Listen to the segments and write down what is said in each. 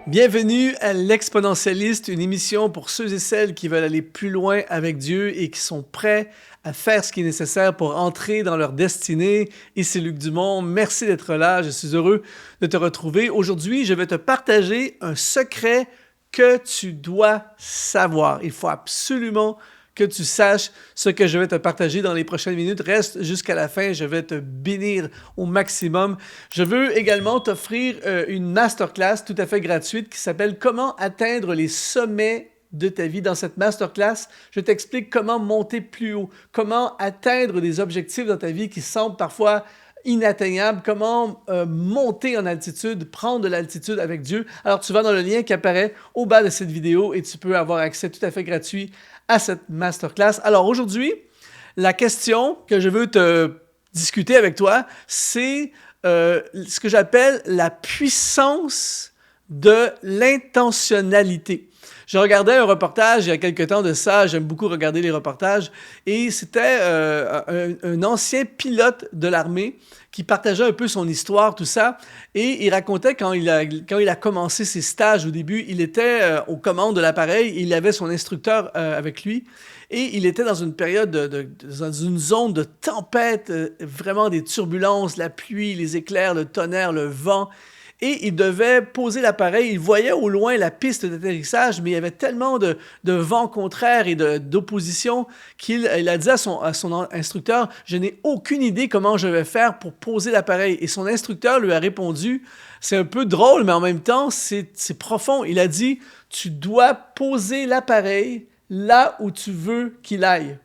Bienvenue à l'Exponentialiste, une émission pour ceux et celles qui veulent aller plus loin avec Dieu et qui sont prêts à faire ce qui est nécessaire pour entrer dans leur destinée. Ici Luc Dumont, merci d'être là, je suis heureux de te retrouver. Aujourd'hui, je vais te partager un secret que tu dois savoir. Il faut absolument que tu saches ce que je vais te partager dans les prochaines minutes. Reste jusqu'à la fin, je vais te bénir au maximum. Je veux également t'offrir une masterclass tout à fait gratuite qui s'appelle « Comment atteindre les sommets de ta vie ». Dans cette masterclass, je t'explique comment monter plus haut, comment atteindre des objectifs dans ta vie qui semblent parfois inatteignable, comment monter en altitude, prendre de l'altitude avec Dieu. Alors, tu vas dans le lien qui apparaît au bas de cette vidéo et tu peux avoir accès tout à fait gratuit à cette masterclass. Alors, aujourd'hui, la question que je veux te discuter avec toi, c'est ce que j'appelle la puissance de l'intentionnalité. Je regardais un reportage il y a quelque temps de ça, j'aime beaucoup regarder les reportages, et c'était un ancien pilote de l'armée qui partageait un peu son histoire, tout ça, et il racontait quand il a commencé ses stages au début, il était aux commandes de l'appareil, il avait son instructeur avec lui, et il était dans une période, dans une zone de tempête, vraiment des turbulences, la pluie, les éclairs, le tonnerre, le vent. Et il devait poser l'appareil. Il voyait au loin la piste d'atterrissage, mais il y avait tellement de vent contraire et d'opposition qu'il a dit à son instructeur, « Je n'ai aucune idée comment je vais faire pour poser l'appareil. » Et son instructeur lui a répondu, c'est un peu drôle, mais en même temps, c'est profond. Il a dit, « Tu dois poser l'appareil là où tu veux qu'il aille. »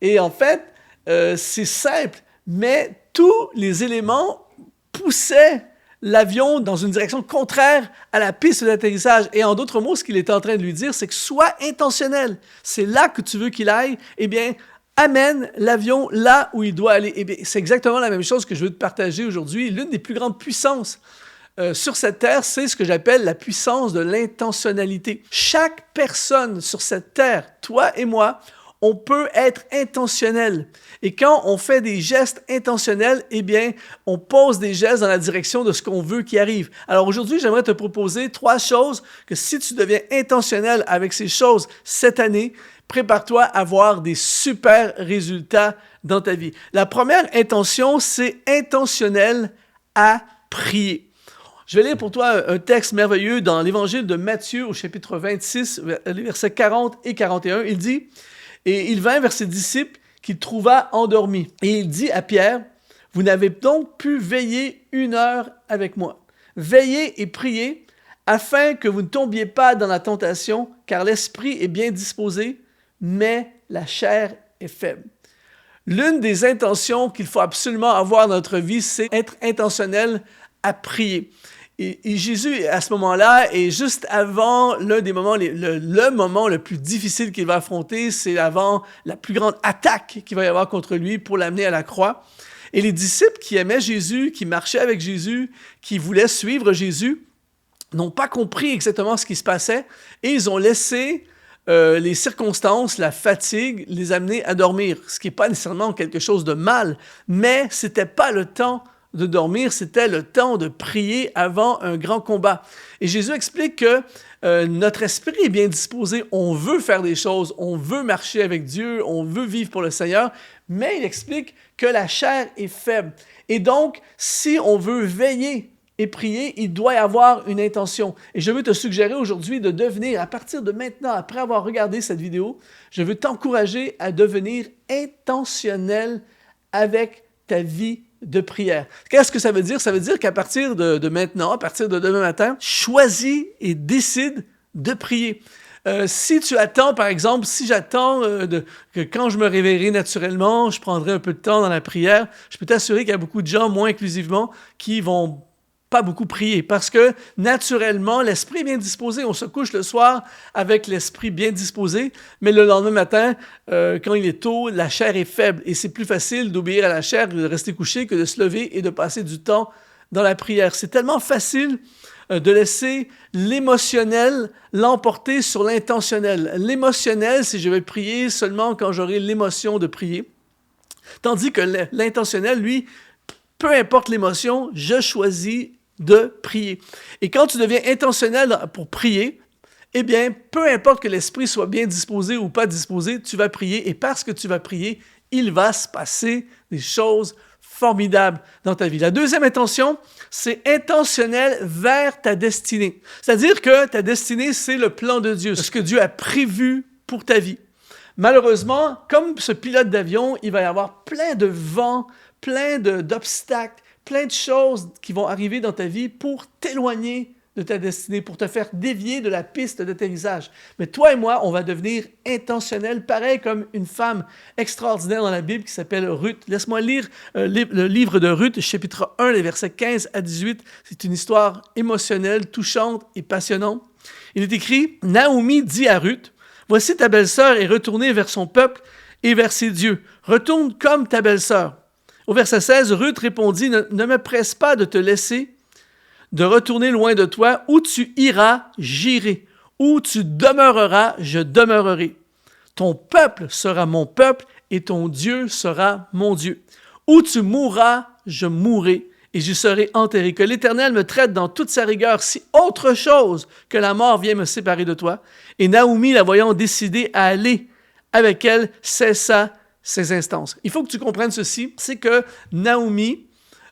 Et en fait, c'est simple, mais tous les éléments poussaient l'avion dans une direction contraire à la piste d'atterrissage. Et en d'autres mots, ce qu'il est en train de lui dire, c'est que sois intentionnel. C'est là que tu veux qu'il aille. Eh bien, amène l'avion là où il doit aller. Eh bien, c'est exactement la même chose que je veux te partager aujourd'hui. L'une des plus grandes puissances sur cette terre, c'est ce que j'appelle la puissance de l'intentionnalité. Chaque personne sur cette terre, toi et moi, on peut être intentionnel. Et quand on fait des gestes intentionnels, eh bien, on pose des gestes dans la direction de ce qu'on veut qui arrive. Alors aujourd'hui, j'aimerais te proposer 3 choses que si tu deviens intentionnel avec ces choses cette année, prépare-toi à avoir des super résultats dans ta vie. La première intention, c'est intentionnel à prier. Je vais lire pour toi un texte merveilleux dans l'Évangile de Matthieu au chapitre 26, versets 40 et 41. Il dit... Et il vint vers ses disciples qu'il trouva endormis. Et il dit à Pierre, « Vous n'avez donc pu veiller 1 heure avec moi. Veillez et priez, afin que vous ne tombiez pas dans la tentation, car l'esprit est bien disposé, mais la chair est faible. » L'une des intentions qu'il faut absolument avoir dans notre vie, c'est être intentionnel à prier. Et Jésus, à ce moment-là, et juste avant l'un des moments, le moment le plus difficile qu'il va affronter, c'est avant la plus grande attaque qu'il va y avoir contre lui pour l'amener à la croix. Et les disciples qui aimaient Jésus, qui marchaient avec Jésus, qui voulaient suivre Jésus, n'ont pas compris exactement ce qui se passait et ils ont laissé les circonstances, la fatigue, les amener à dormir. Ce qui n'est pas nécessairement quelque chose de mal, mais ce n'était pas le temps de dormir, c'était le temps de prier avant un grand combat. Et Jésus explique que notre esprit est bien disposé, on veut faire des choses, on veut marcher avec Dieu, on veut vivre pour le Seigneur, mais il explique que la chair est faible. Et donc, si on veut veiller et prier, il doit y avoir une intention. Et je veux te suggérer aujourd'hui de devenir, à partir de maintenant, après avoir regardé cette vidéo, je veux t'encourager à devenir intentionnel avec ta vie de prière. Qu'est-ce que ça veut dire? Ça veut dire qu'à partir de maintenant, à partir de demain matin, choisis et décide de prier. Si tu attends, par exemple, si j'attends que quand je me réveillerai naturellement, je prendrai un peu de temps dans la prière, je peux t'assurer qu'il y a beaucoup de gens, moi inclusivement, qui vont pas beaucoup prier parce que naturellement, l'esprit est bien disposé. On se couche le soir avec l'esprit bien disposé, mais le lendemain matin, quand il est tôt, la chair est faible et c'est plus facile d'obéir à la chair, de rester couché que de se lever et de passer du temps dans la prière. C'est tellement facile de laisser l'émotionnel l'emporter sur l'intentionnel. L'émotionnel, c'est je vais prier seulement quand j'aurai l'émotion de prier. Tandis que l'intentionnel, lui, peu importe l'émotion, je choisis de prier. Et quand tu deviens intentionnel pour prier, eh bien, peu importe que l'esprit soit bien disposé ou pas disposé, tu vas prier. Et parce que tu vas prier, il va se passer des choses formidables dans ta vie. La deuxième intention, c'est intentionnel vers ta destinée. C'est-à-dire que ta destinée, c'est le plan de Dieu, ce que Dieu a prévu pour ta vie. Malheureusement, comme ce pilote d'avion, il va y avoir plein de vents, plein d'obstacles, plein de choses qui vont arriver dans ta vie pour t'éloigner de ta destinée, pour te faire dévier de la piste d'atterrissage. Mais toi et moi, on va devenir intentionnels, pareil comme une femme extraordinaire dans la Bible qui s'appelle Ruth. Laisse-moi lire le livre de Ruth, chapitre 1, les versets 15 à 18. C'est une histoire émotionnelle, touchante et passionnante. Il est écrit, « Naomi dit à Ruth, « Voici ta belle-sœur est retournée vers son peuple et vers ses dieux. Retourne comme ta belle-sœur. » Au verset 16, Ruth répondit, « Ne me presse pas de te laisser, de retourner loin de toi. Où tu iras, j'irai. Où tu demeureras, je demeurerai. Ton peuple sera mon peuple et ton Dieu sera mon Dieu. Où tu mourras, je mourrai et j'y serai enterré. Que l'Éternel me traite dans toute sa rigueur si autre chose que la mort vient me séparer de toi. » Et Naomi, la voyant décidée à aller avec elle, cessa ses instances. Il faut que tu comprennes ceci, c'est que Naomi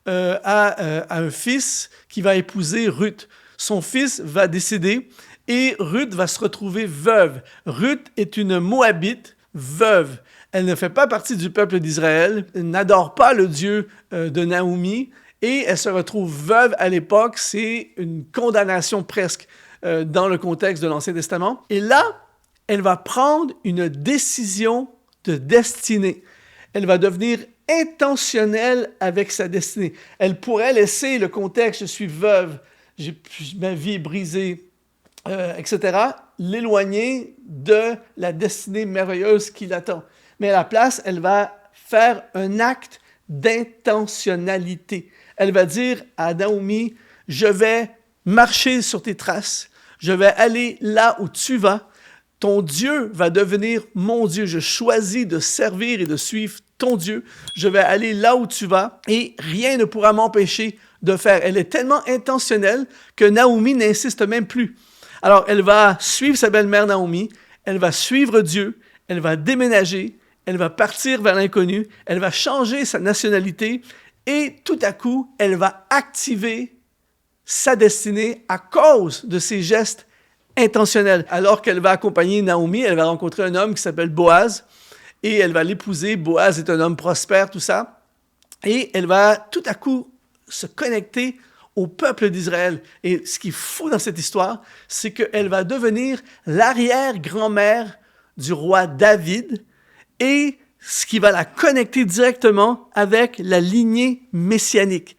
a un fils qui va épouser Ruth. Son fils va décéder et Ruth va se retrouver veuve. Ruth est une Moabite veuve. Elle ne fait pas partie du peuple d'Israël, elle n'adore pas le Dieu de Naomi et elle se retrouve veuve à l'époque. C'est une condamnation presque dans le contexte de l'Ancien Testament. Et là, elle va prendre une décision de destinée. Elle va devenir intentionnelle avec sa destinée. Elle pourrait laisser le contexte, je suis veuve, ma vie est brisée, etc., l'éloigner de la destinée merveilleuse qui l'attend. Mais à la place, elle va faire un acte d'intentionnalité. Elle va dire à Naomi, je vais marcher sur tes traces, je vais aller là où tu vas, ton Dieu va devenir mon Dieu. Je choisis de servir et de suivre ton Dieu. Je vais aller là où tu vas et rien ne pourra m'empêcher de faire. Elle est tellement intentionnelle que Naomi n'insiste même plus. Alors, elle va suivre sa belle-mère Naomi, elle va suivre Dieu, elle va déménager, elle va partir vers l'inconnu, elle va changer sa nationalité et tout à coup, elle va activer sa destinée à cause de ses gestes intentionnelle. Alors qu'elle va accompagner Naomi, elle va rencontrer un homme qui s'appelle Boaz et elle va l'épouser. Boaz est un homme prospère, tout ça. Et elle va tout à coup se connecter au peuple d'Israël. Et ce qui est fou dans cette histoire, c'est qu'elle va devenir l'arrière-grand-mère du roi David et ce qui va la connecter directement avec la lignée messianique.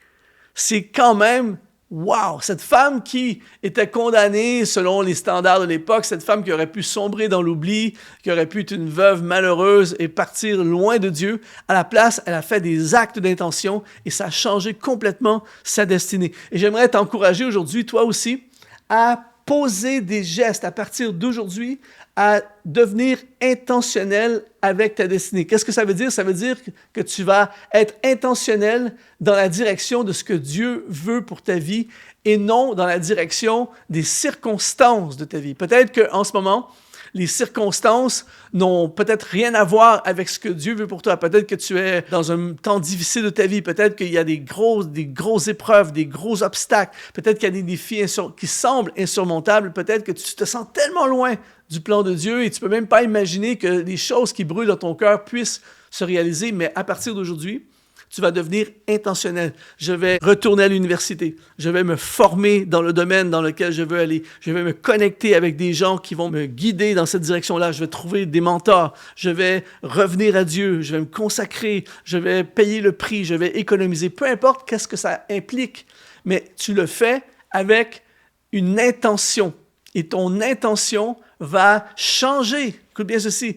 C'est quand même wow! Cette femme qui était condamnée selon les standards de l'époque, cette femme qui aurait pu sombrer dans l'oubli, qui aurait pu être une veuve malheureuse et partir loin de Dieu, à la place, elle a fait des actes d'intention et ça a changé complètement sa destinée. Et j'aimerais t'encourager aujourd'hui, toi aussi, à poser des gestes à partir d'aujourd'hui, à devenir intentionnel avec ta destinée. Qu'est-ce que ça veut dire? Ça veut dire que tu vas être intentionnel dans la direction de ce que Dieu veut pour ta vie et non dans la direction des circonstances de ta vie. Peut-être qu'en ce moment, les circonstances n'ont peut-être rien à voir avec ce que Dieu veut pour toi. Peut-être que tu es dans un temps difficile de ta vie. Peut-être qu'il y a des grosses épreuves, des gros obstacles. Peut-être qu'il y a des défis qui semblent insurmontables. Peut-être que tu te sens tellement loin du plan de Dieu et tu peux même pas imaginer que les choses qui brûlent dans ton cœur puissent se réaliser. Mais à partir d'aujourd'hui, tu vas devenir intentionnel. Je vais retourner à l'université. Je vais me former dans le domaine dans lequel je veux aller. Je vais me connecter avec des gens qui vont me guider dans cette direction-là. Je vais trouver des mentors. Je vais revenir à Dieu. Je vais me consacrer. Je vais payer le prix. Je vais économiser. Peu importe qu'est-ce que ça implique, mais tu le fais avec une intention. Et ton intention va changer. Écoute bien ceci.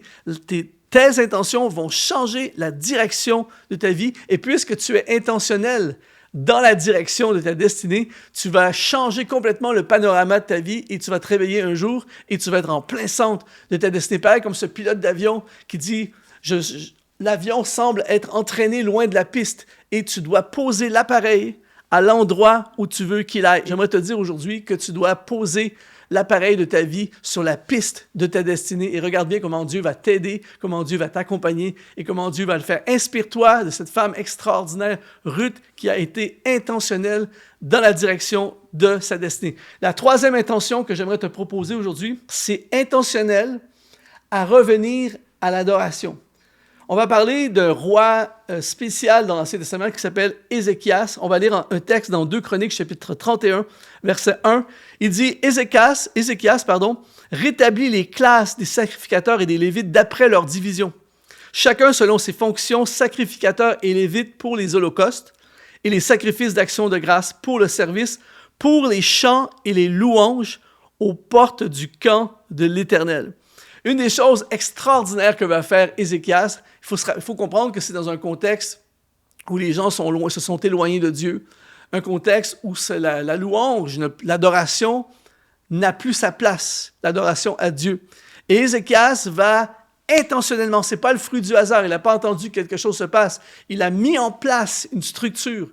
Tes intentions vont changer la direction de ta vie. Et puisque tu es intentionnel dans la direction de ta destinée, tu vas changer complètement le panorama de ta vie et tu vas te réveiller un jour et tu vas être en plein centre de ta destinée. Pareil comme ce pilote d'avion qui dit « L'avion semble être entraîné loin de la piste et tu dois poser l'appareil à l'endroit où tu veux qu'il aille. J'aimerais te dire aujourd'hui que tu dois poser l'appareil de ta vie sur la piste de ta destinée et regarde bien comment Dieu va t'aider, comment Dieu va t'accompagner et comment Dieu va le faire. Inspire-toi de cette femme extraordinaire, Ruth, qui a été intentionnelle dans la direction de sa destinée. La troisième intention que j'aimerais te proposer aujourd'hui, c'est intentionnel à revenir à l'adoration. On va parler d'un roi spécial dans l'Ancien Testament qui s'appelle Ézéchias. On va lire un texte dans 2 Chroniques, chapitre 31, verset 1. Il dit « Ézéchias, rétablit les classes des sacrificateurs et des Lévites d'après leur division, chacun selon ses fonctions, sacrificateurs et Lévites pour les holocaustes et les sacrifices d'action de grâce pour le service, pour les chants et les louanges aux portes du camp de l'Éternel. » Une des choses extraordinaires que va faire Ézéchias, il faut comprendre que c'est dans un contexte où les gens se sont éloignés de Dieu, un contexte où la louange, l'adoration n'a plus sa place, l'adoration à Dieu. Et Ézéchias va intentionnellement, ce n'est pas le fruit du hasard, il n'a pas entendu que quelque chose se passe, il a mis en place une structure,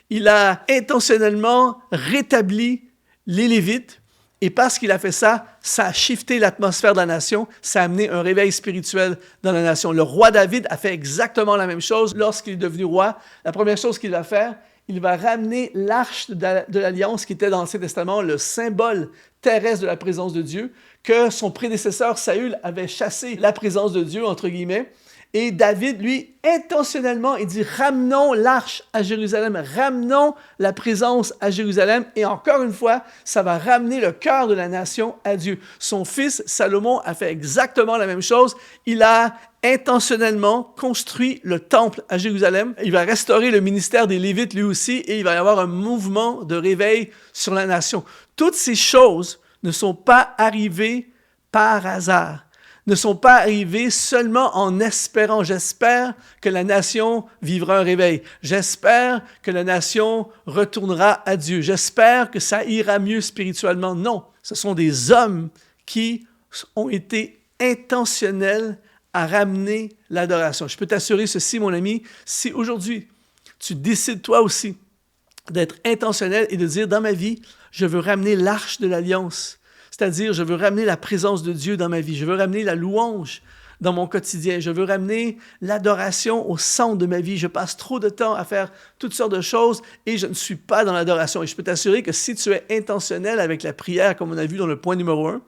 il a intentionnellement rétabli les Lévites. Et parce qu'il a fait ça, ça a shifté l'atmosphère de la nation, ça a amené un réveil spirituel dans la nation. Le roi David a fait exactement la même chose lorsqu'il est devenu roi. La première chose qu'il va faire, il va ramener l'arche de l'Alliance qui était dans l'Ancien Testament, le symbole terrestre de la présence de Dieu, que son prédécesseur Saül avait chassé la présence de Dieu, entre guillemets. Et David, lui, intentionnellement, il dit « Ramenons l'arche à Jérusalem, ramenons la présence à Jérusalem. » Et encore une fois, ça va ramener le cœur de la nation à Dieu. Son fils, Salomon, a fait exactement la même chose. Il a intentionnellement construit le temple à Jérusalem. Il va restaurer le ministère des Lévites lui aussi et il va y avoir un mouvement de réveil sur la nation. Toutes ces choses ne sont pas arrivées par hasard, ne sont pas arrivés seulement en espérant. J'espère que la nation vivra un réveil. J'espère que la nation retournera à Dieu. J'espère que ça ira mieux spirituellement. Non, ce sont des hommes qui ont été intentionnels à ramener l'adoration. Je peux t'assurer ceci, mon ami, si aujourd'hui tu décides toi aussi d'être intentionnel et de dire dans ma vie, je veux ramener l'arche de l'Alliance. C'est-à-dire, je veux ramener la présence de Dieu dans ma vie. Je veux ramener la louange dans mon quotidien. Je veux ramener l'adoration au centre de ma vie. Je passe trop de temps à faire toutes sortes de choses et je ne suis pas dans l'adoration. Et je peux t'assurer que si tu es intentionnel avec la prière, comme on a vu dans le point numéro 1,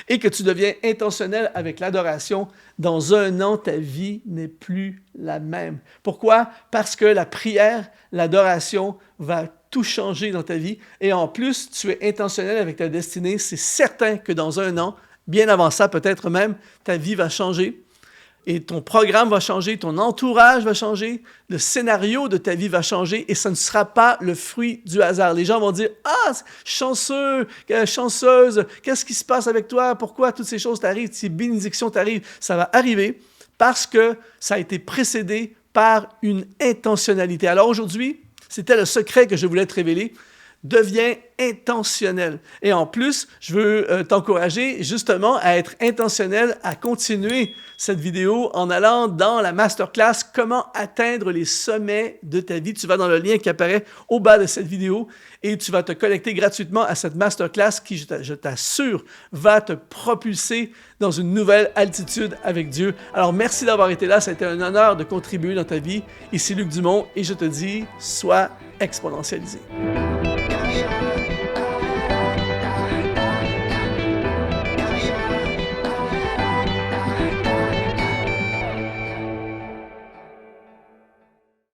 et que tu deviens intentionnel avec l'adoration, dans un an, ta vie n'est plus la même. Pourquoi? Parce que la prière, l'adoration va tout changer dans ta vie. Et en plus, tu es intentionnel avec ta destinée. C'est certain que dans un an, bien avant ça, peut-être même, ta vie va changer. Et ton programme va changer, ton entourage va changer, le scénario de ta vie va changer et ça ne sera pas le fruit du hasard. Les gens vont dire « Ah, chanceux, chanceuse, qu'est-ce qui se passe avec toi? Pourquoi toutes ces choses t'arrivent? Ces bénédictions t'arrivent? » Ça va arriver parce que ça a été précédé par une intentionnalité. Alors aujourd'hui, c'était le secret que je voulais te révéler. Deviens intentionnel. Et en plus, je veux t'encourager justement à être intentionnel, à continuer cette vidéo en allant dans la masterclass « Comment atteindre les sommets de ta vie ». Tu vas dans le lien qui apparaît au bas de cette vidéo et tu vas te connecter gratuitement à cette masterclass qui, je t'assure, va te propulser dans une nouvelle altitude avec Dieu. Alors, merci d'avoir été là. Ça a été un honneur de contribuer dans ta vie. Ici Luc Dumont et je te dis, sois exponentialisé.